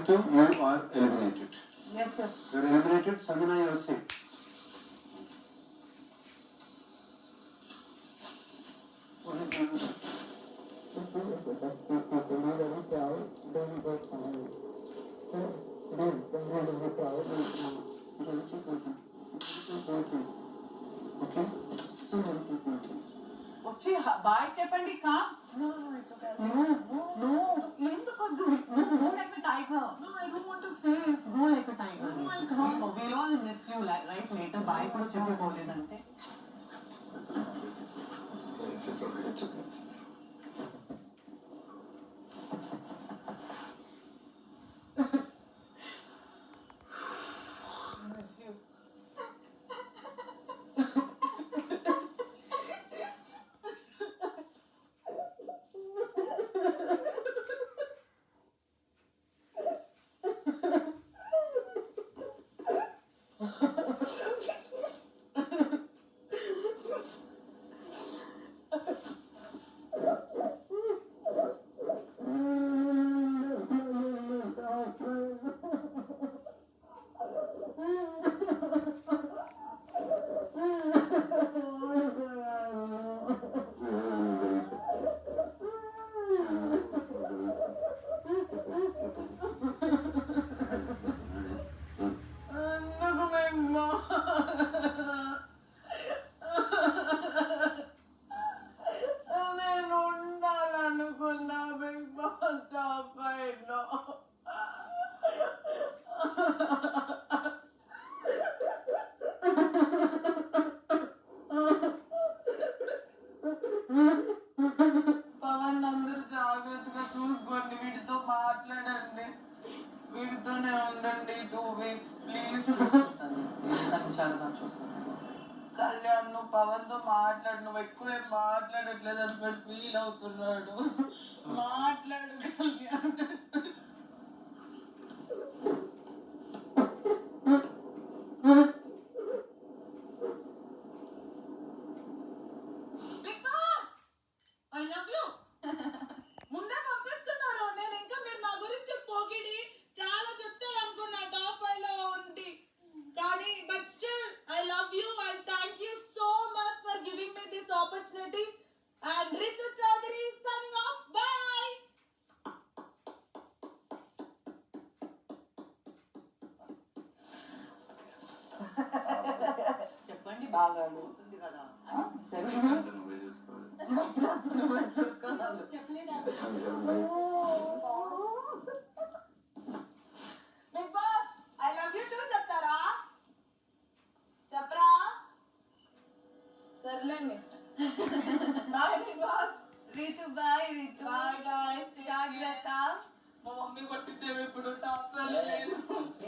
Ritu, you are eliminated. Yes, sir. You are eliminated. Sanjana, you are safe. Okay? వచ్చి bye చెప్పండి కా No, it's okay. No, ఎందుకు వద్దు? Go like a tiger. No, I don't want to face. Go like a tiger. Oh my God. We'll all miss you, right? Later, bye కూడా చెప్పుకోలేదంటే It's okay. It's okay. miss you. నేను ఉండాలనుకున్నా Bigg Boss top five లో పవన్ అందరూ జాగ్రత్తగా చూసుకోండి, వీటితో మాట్లాడండి, వీటితోనే ఉండండి 2 weeks ప్లీజ్. చాలా బాగా చూసుకుంటాను. కళ్యాణ్ నువ్వు పవన్ తో మాట్లాడు, నువ్వు ఎక్కువ మాట్లాడట్లేదు అని ఫీల్ అవుతున్నాడు. మాట్లాడు Kalyan. Bigg Boss I love you. ముందే పంపిస్తున్నారు. నేను ఇంకా మీరు నా గురించి పోగిడి చాలా చెప్తారు అనుకున్నా టాప్ 5 లో ఉండి, కానీ but still I love you and thank you so much for giving me this opportunity. And Ritu Chowdary signing off. Bye. చెప్పండి, బాగా అవుతుంది కదా. సరే చూసుకోవాలి. చెప్పలేదా Bigg Boss I love you too చెప్తారా? చెప్పరా? సర్లేండి. Bye Bigg Boss. Ritu, bye, Ritu. Bye guys. జాగ్రత్త. మా మమ్మీ కొట్టిద్దేమో ఇప్పుడు టాప్ లేదు.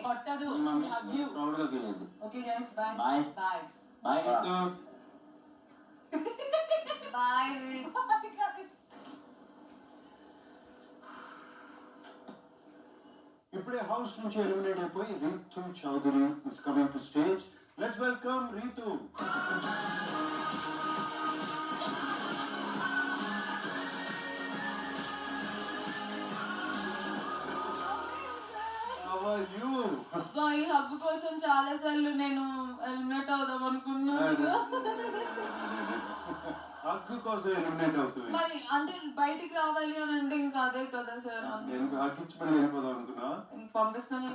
కొట్టదు. Hug you. Proud గా feel అయ్యింది. Okay guys, bye. Bye. Bye. Bye, Ritu. Bye, Ritu. Bye guys. ఇప్పుడే హౌస్ నుంచి ఎలిమినేట్ అయిపోయి Ritu Chowdary is coming to stage. Let's welcome Ritu. How are you? ఈ హగ్గు కోసం చాలా సార్లు నేను ఎలిమినేట్ అవుదాం అనుకున్నాను. హక్కు కోసం ఎలిమినేట్ అవుతుంది. మరి అంటే బయటికి రావాలి అని అంటే ఇంకా అదే కదా సార్. నేను హక్కు ఇచ్చి మళ్ళీ వెళ్ళిపోదాం అనుకున్నా. పంపిస్తాను.